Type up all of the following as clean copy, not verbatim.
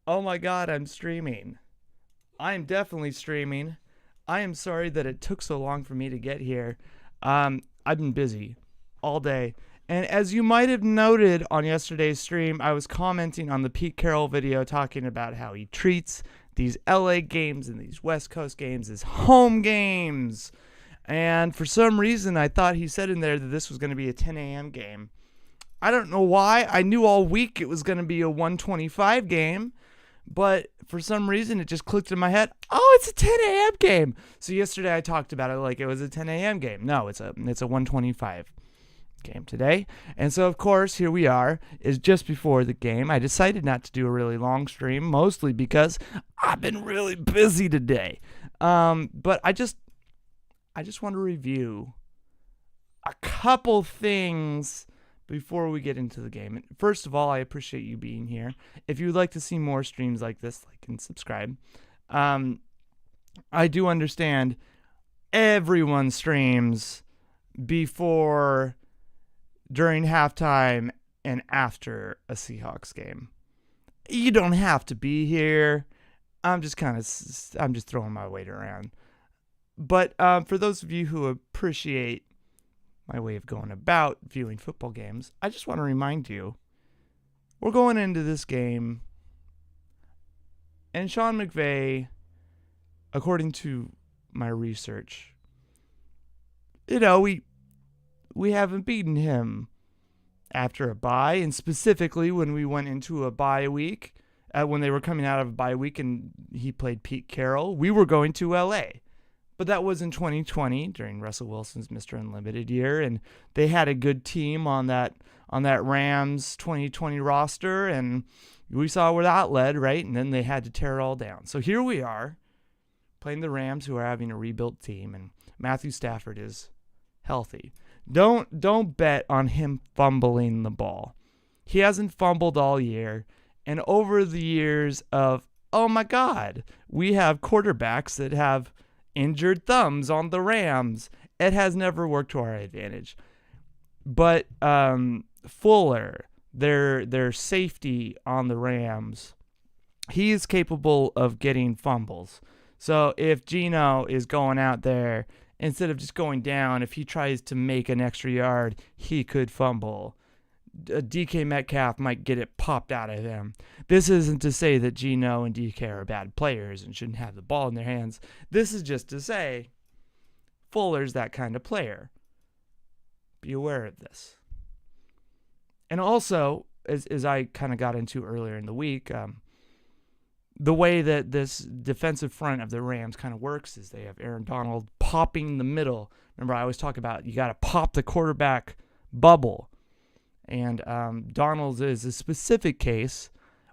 Oh my God, I'm streaming. I am definitely streaming. I am sorry that it took so long for me to get here. I've been busy all day. And as you might have noted on yesterday's stream, I was commenting on the Pete Carroll video talking about how he treats these LA games and these West Coast games as home games. And for some reason, I thought he said in there that this was going to be a 10 a.m. game. I don't know why. I knew all week it was going to be a 125 game. But for some reason, it just clicked in my head. Oh, it's a 10 a.m. game. So yesterday I talked about it like it was a 10 a.m. game. No, it's a 125 game today. And so, of course, here we are. Is just before the game. I decided not to do a really long stream, mostly because I've been really busy today. But I just want to review a couple things before we get into the game. First of all, I appreciate you being here. If you would like to see more streams like this, like and subscribe. I do understand everyone streams before, during halftime, and after a Seahawks game. You don't have to be here. I'm just throwing my weight around. But for those of you who appreciate my way of going about viewing football games, I just want to remind you, we're going into this game, and Sean McVay, according to my research, we haven't beaten him after a bye, and specifically when we went into a bye week, when they were coming out of a bye week and he played Pete Carroll, we were going to LA. But that was in 2020 during Russell Wilson's Mr. Unlimited year, and they had a good team on that Rams 2020 roster, and we saw where that led, right? And then they had to tear it all down. So here we are playing the Rams, who are having a rebuilt team, and Matthew Stafford is healthy. Don't bet on him fumbling the ball. He hasn't fumbled all year, and over the years of, oh my God, we have quarterbacks that have injured thumbs on the Rams. It has never worked to our advantage. But Fuller, their safety on the Rams, he is capable of getting fumbles. So if Geno is going out there, instead of just going down, if he tries to make an extra yard, he could fumble. DK Metcalf might get it popped out of him. This isn't to say that Geno and DK are bad players and shouldn't have the ball in their hands. This is just to say Fuller's that kind of player. Be aware of this. And also, as I kind of got into earlier in the week, the way that this defensive front of the Rams kind of works is they have Aaron Donald popping the middle. Remember, I always talk about you got to pop the quarterback bubble. And Donald's is a specific case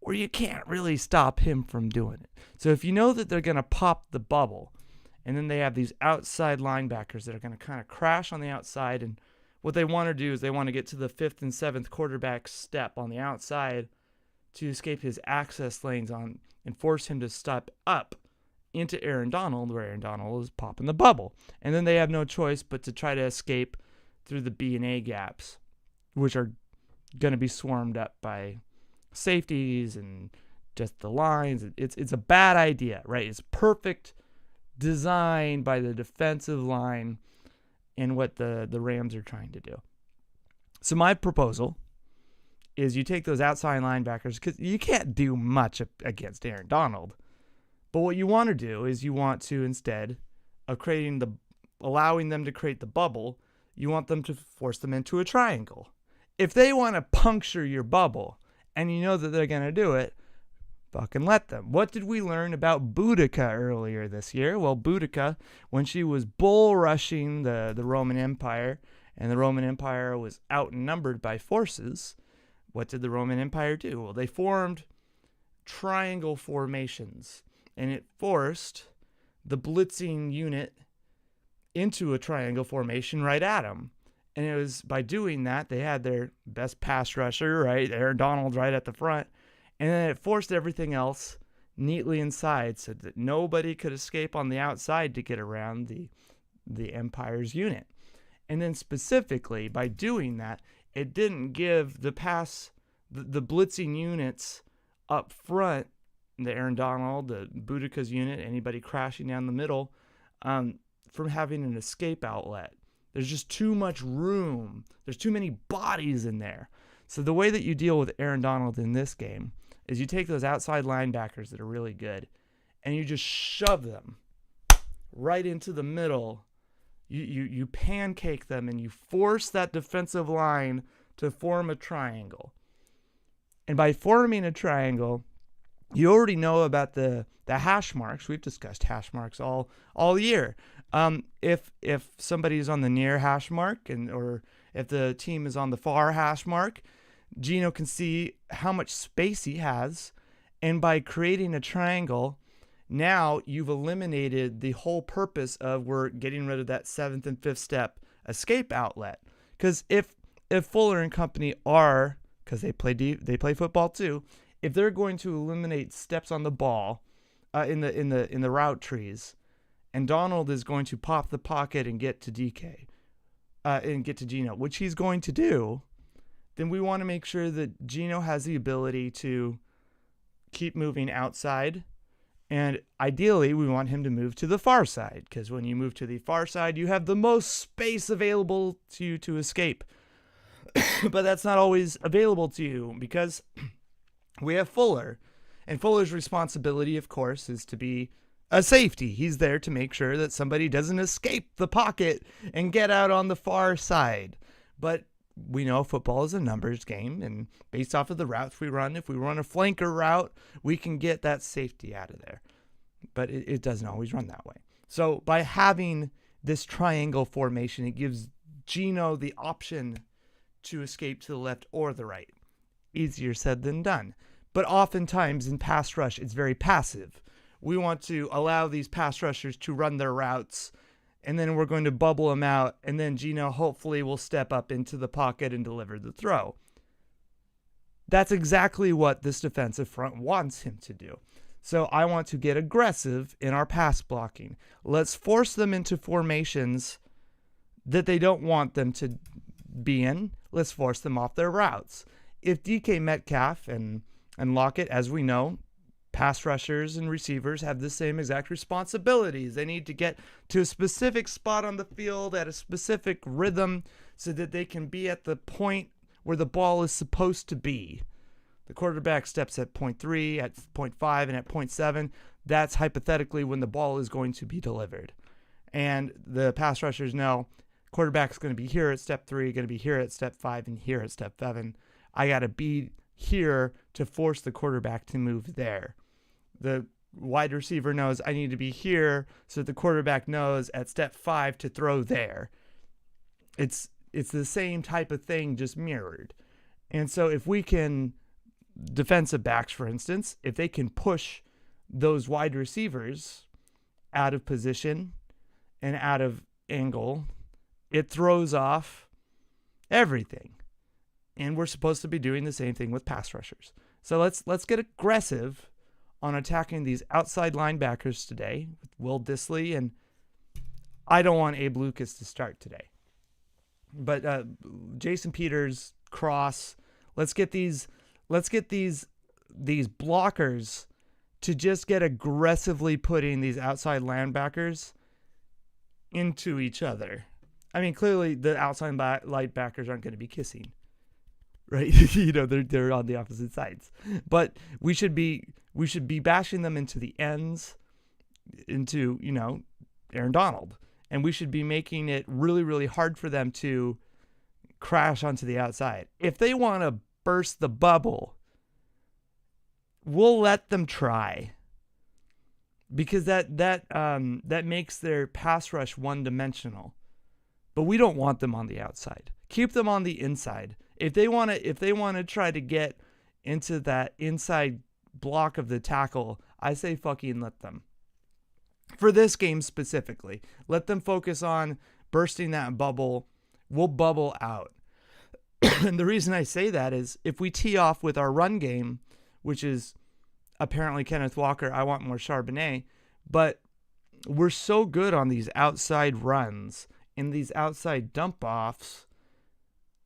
where you can't really stop him from doing it. So if you know that they're going to pop the bubble, and then they have these outside linebackers that are going to kind of crash on the outside, and what they want to do is they want to get to the 5th and 7th quarterback step on the outside to escape his access lanes on and force him to step up into Aaron Donald, where Aaron Donald is popping the bubble. And then they have no choice but to try to escape through the B and A gaps, which are going to be swarmed up by safeties and just the lines. It's a bad idea, right? It's perfect design by the defensive line and what the Rams are trying to do. So my proposal is you take those outside linebackers, because you can't do much against Aaron Donald. But what you want to do is you want to, instead of allowing them to create the bubble, you want them to force them into a triangle. If they want to puncture your bubble, and you know that they're going to do it, fucking let them. What did we learn about Boudica earlier this year? Well, Boudica, when she was bull rushing the Roman Empire, and the Roman Empire was outnumbered by forces, what did the Roman Empire do? Well, they formed triangle formations, and it forced the blitzing unit into a triangle formation right at them. And it was by doing that, they had their best pass rusher, right? Aaron Donald right at the front. And then it forced everything else neatly inside so that nobody could escape on the outside to get around the Empire's unit. And then specifically, by doing that, it didn't give the blitzing units up front the Aaron Donald, the Boudicca's unit, anybody crashing down the middle, from having an escape outlet. There's just too much room. There's too many bodies in there. So the way that you deal with Aaron Donald in this game is you take those outside linebackers that are really good and you just shove them right into the middle. You pancake them and you force that defensive line to form a triangle. And by forming a triangle, you already know about the hash marks. We've discussed hash marks all year. If somebody is on the near hash mark or if the team is on the far hash mark, Gino can see how much space he has. And by creating a triangle, now you've eliminated the whole purpose of we're getting rid of that 7th and 5th step escape outlet. Because if Fuller and company are, because they play football too, if they're going to eliminate steps on the ball in the route trees, and Donald is going to pop the pocket and get to DK and get to Gino, which he's going to do, then we want to make sure that Gino has the ability to keep moving outside. And ideally, we want him to move to the far side, because when you move to the far side, you have the most space available to you to escape. But that's not always available to you because we have Fuller. And Fuller's responsibility, of course, is to be a safety. He's there to make sure that somebody doesn't escape the pocket and get out on the far side. But we know football is a numbers game, and based off of the routes we run, if we run a flanker route, we can get that safety out of there. But it doesn't always run that way. So by having this triangle formation, it gives Gino the option to escape to the left or the right. Easier said than done. But oftentimes in pass rush, it's very passive. We want to allow these pass rushers to run their routes, and then we're going to bubble them out, and then Gino hopefully will step up into the pocket and deliver the throw. That's exactly what this defensive front wants him to do. So I want to get aggressive in our pass blocking. Let's force them into formations that they don't want them to be in. Let's force them off their routes. If DK Metcalf and Lockett, as we know, pass rushers and receivers have the same exact responsibilities. They need to get to a specific spot on the field at a specific rhythm so that they can be at the point where the ball is supposed to be. The quarterback steps at point 3, at point 5, and at point 7. That's hypothetically when the ball is going to be delivered. And the pass rushers know quarterback's going to be here at step 3, going to be here at step 5, and here at step 7. I got to be here to force the quarterback to move there. The wide receiver knows I need to be here so the quarterback knows at step 5 to throw there. It's the same type of thing, just mirrored. And so if we can, defensive backs, for instance, if they can push those wide receivers out of position and out of angle, it throws off everything. And we're supposed to be doing the same thing with pass rushers. So let's get aggressive on attacking these outside linebackers today with Will Dissly, and I don't want Abe Lucas to start today. But Jason Peters, Cross, let's get these blockers to just get aggressively putting these outside linebackers into each other. I mean, clearly the outside linebackers aren't going to be kissing, right? They're on the opposite sides. But we should be bashing them into the ends, into, Aaron Donald. And we should be making it really, really hard for them to crash onto the outside. If they want to burst the bubble, we'll let them try. Because that makes their pass rush one-dimensional. But we don't want them on the outside. Keep them on the inside. If they want to try to get into that inside block of the tackle, I say fucking let them. For this game specifically, let them focus on bursting that bubble. We'll bubble out. And the reason I say that is if we tee off with our run game, which is apparently Kenneth Walker, I want more Charbonnet, but we're so good on these outside runs and these outside dump offs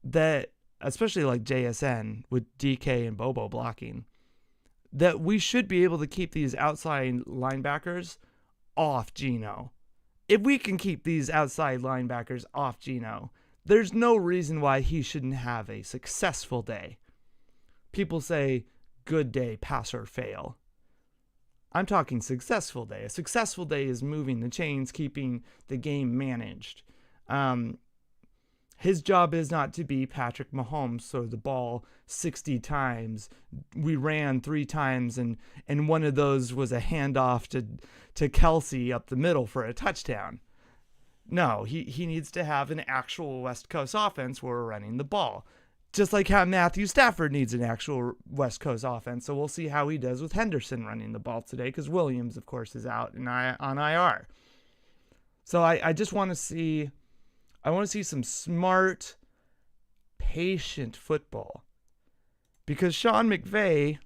that, especially like JSN with DK and Bobo blocking, that we should be able to keep these outside linebackers off Geno. If we can keep these outside linebackers off Geno, there's no reason why he shouldn't have a successful day. People say, good day, pass or fail. I'm talking successful day. A successful day is moving the chains, keeping the game managed. His job is not to be Patrick Mahomes, so the ball 60 times. We ran 3 times, and one of those was a handoff to Kelsey up the middle for a touchdown. No, he needs to have an actual West Coast offense where we're running the ball. Just like how Matthew Stafford needs an actual West Coast offense. So we'll see how he does with Henderson running the ball today, because Williams, of course, is out and on IR. So I just want to see... I want to see some smart, patient football. Because Sean McVay,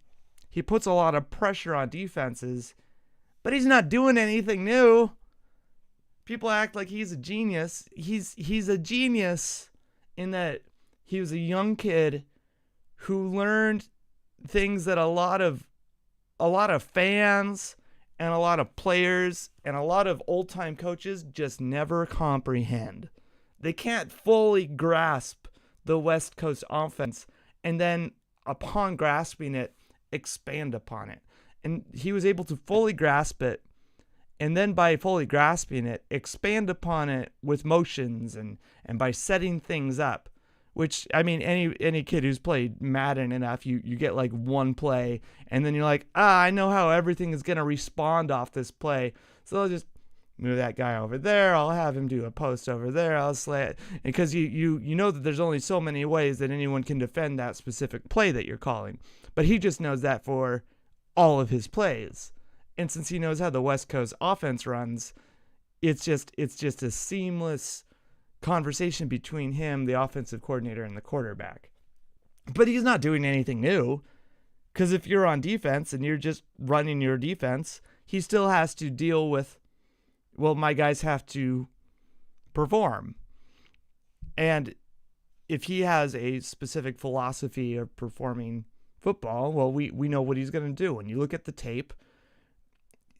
he puts a lot of pressure on defenses, but he's not doing anything new. People act like he's a genius. He's a genius in that he was a young kid who learned things that a lot of fans and a lot of players and a lot of old-time coaches just never comprehend. They can't fully grasp the West Coast offense and then, upon grasping it, expand upon it. And he was able to fully grasp it, and then by fully grasping it, expand upon it with motions and by setting things up. Which, I mean, any kid who's played Madden enough, you get like one play, and then you're like, I know how everything is going to respond off this play. So I'll just move that guy over there. I'll have him do a post over there. I'll slay it. Because you know that there's only so many ways that anyone can defend that specific play that you're calling. But he just knows that for all of his plays. And since he knows how the West Coast offense runs, it's just a seamless conversation between him, the offensive coordinator, and the quarterback. But he's not doing anything new. Because if you're on defense and you're just running your defense, he still has to deal with, well, my guys have to perform. And if he has a specific philosophy of performing football, well, we know what he's going to do. When you look at the tape,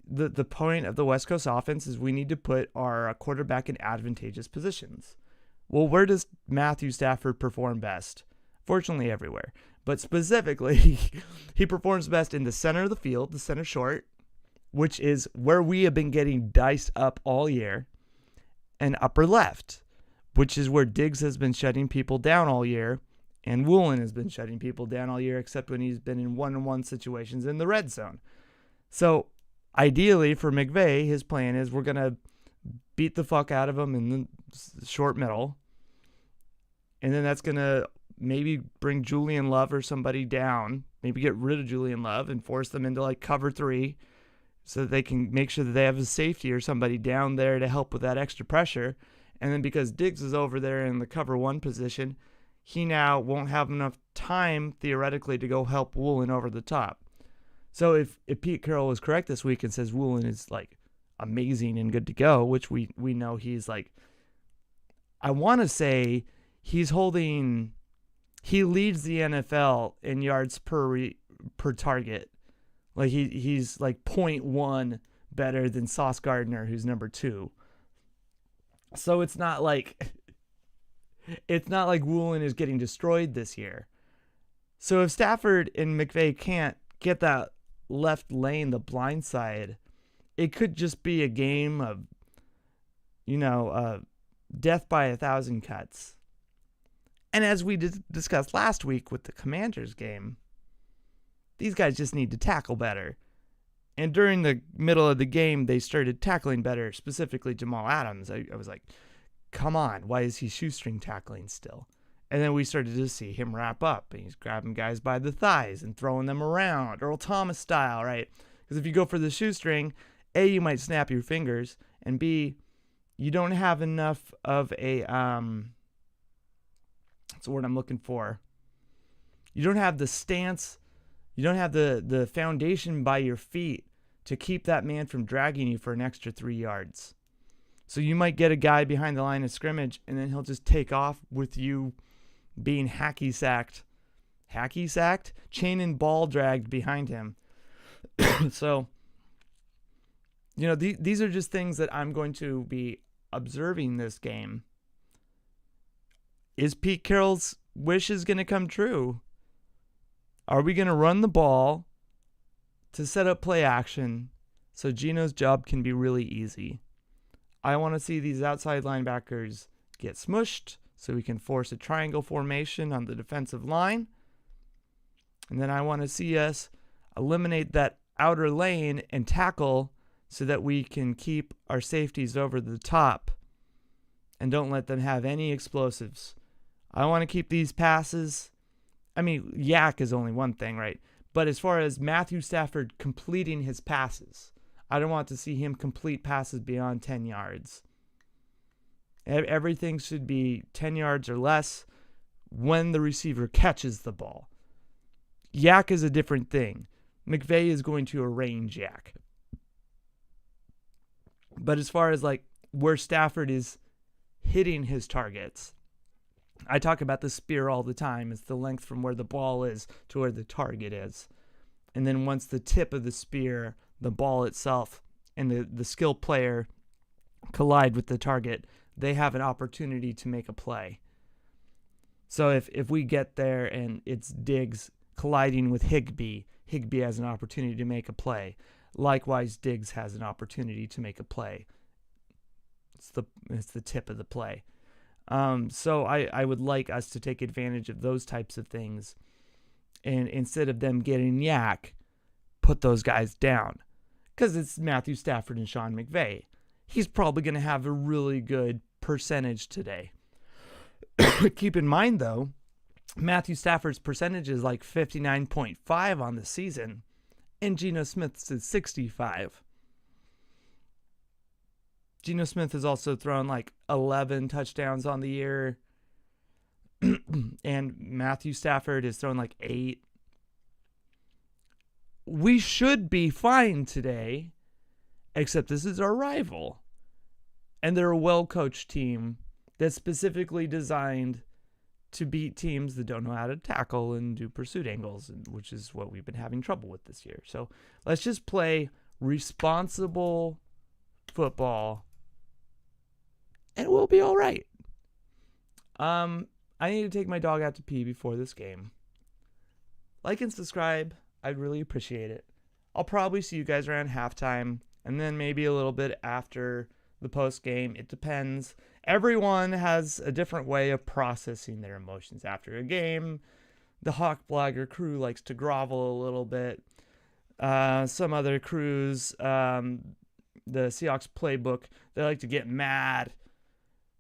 the point of the West Coast offense is we need to put our quarterback in advantageous positions. Well, where does Matthew Stafford perform best? Fortunately, everywhere. But specifically, he performs best in the center of the field, the center short, which is where we have been getting diced up all year, and upper left, which is where Diggs has been shutting people down all year, and Woolen has been shutting people down all year, except when he's been in one-on-one situations in the red zone. So, ideally for McVay, his plan is we're going to beat the fuck out of him in the short middle, and then that's going to maybe bring Julian Love or somebody down, maybe get rid of Julian Love and force them into like cover 3, so that they can make sure that they have a safety or somebody down there to help with that extra pressure. And then because Diggs is over there in the cover 1 position, he now won't have enough time, theoretically, to go help Woolen over the top. So if Pete Carroll is correct this week and says Woolen is like amazing and good to go, which we know he's like, I want to say he leads the NFL in yards per target. Like he's like 0.1 better than Sauce Gardner, who's number 2. So it's not like Woolen is getting destroyed this year. So if Stafford and McVay can't get that left lane, the blind side, it could just be a game of, death by 1,000 cuts. And as we discussed last week with the Commanders game, these guys just need to tackle better. And during the middle of the game, they started tackling better, specifically Jamal Adams. I was like, come on, why is he shoestring tackling still? And then we started to see him wrap up, and he's grabbing guys by the thighs and throwing them around, Earl Thomas style, right? Because if you go for the shoestring, A, you might snap your fingers, and B, you don't have enough of a, that's the word I'm looking for. You don't have the stance. You don't have the foundation by your feet to keep that man from dragging you for an extra 3 yards. So you might get a guy behind the line of scrimmage, and then he'll just take off with you being hacky sacked, chain and ball dragged behind him. So, these are just things that I'm going to be observing this game. Is Pete Carroll's wishes going to come true? Are we going to run the ball to set up play action so Geno's job can be really easy? I want to see these outside linebackers get smushed so we can force a triangle formation on the defensive line. And then I want to see us eliminate that outer lane and tackle so that we can keep our safeties over the top and don't let them have any explosives. I want to keep these passes. I mean, yak is only one thing, right? But as far as Matthew Stafford completing his passes, I don't want to see him complete passes beyond 10 yards. Everything should be 10 yards or less when the receiver catches the ball. Yak is a different thing. McVay is going to arrange yak. But as far as like where Stafford is hitting his targets, I talk about the spear all the time. It's the length from where the ball is to where the target is. And then once the tip of the spear, the ball itself, and the skilled player collide with the target, they have an opportunity to make a play. So if we get there and it's Diggs colliding with Higbee has an opportunity to make a play. Likewise, Diggs has an opportunity to make a play. It's the tip of the play. So I would like us to take advantage of those types of things. And instead of them getting yak, put those guys down. Because it's Matthew Stafford and Sean McVay. He's probably going to have a really good percentage today. Keep in mind, though, Matthew Stafford's percentage is like 59.5 on the season. And Geno Smith's is 65. Geno Smith has also thrown like 11 touchdowns on the year. And Matthew Stafford has thrown like 8. We should be fine today, except this is our rival. And they're a well-coached team that's specifically designed to beat teams that don't know how to tackle and do pursuit angles, which is what we've been having trouble with this year. So let's just play responsible football, and we'll be all right. I need to take my dog out to pee before this game. Like and subscribe. I'd really appreciate it. I'll probably see you guys around halftime, and then maybe a little bit after the post game. It depends. Everyone has a different way of processing their emotions after a game. The Hawk Blogger crew likes to grovel a little bit. Some other crews, the Seahawks playbook, they like to get mad.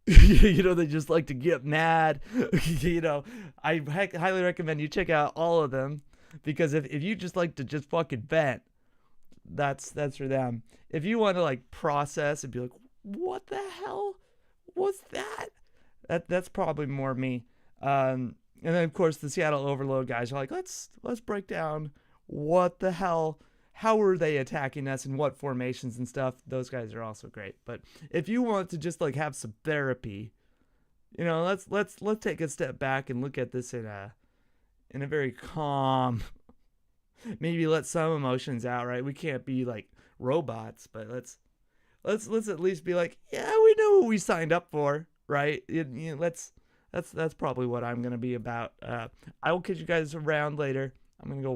They just like to get mad. I highly recommend you check out all of them, because if you just like to just fucking vent, that's for them. If you want to like process and be like, what the hell was that? That's probably more me. And then of course the Seattle Overload guys are like, let's break down what the hell, how were they attacking us and what formations and stuff. Those guys are also great. But if you want to just like have some therapy, let's take a step back and look at this in a very calm, maybe let some emotions out, right? We can't be like robots, but let's at least be like, yeah, we know what we signed up for, right? That's probably what I'm gonna be about. I will catch you guys around later. I'm gonna go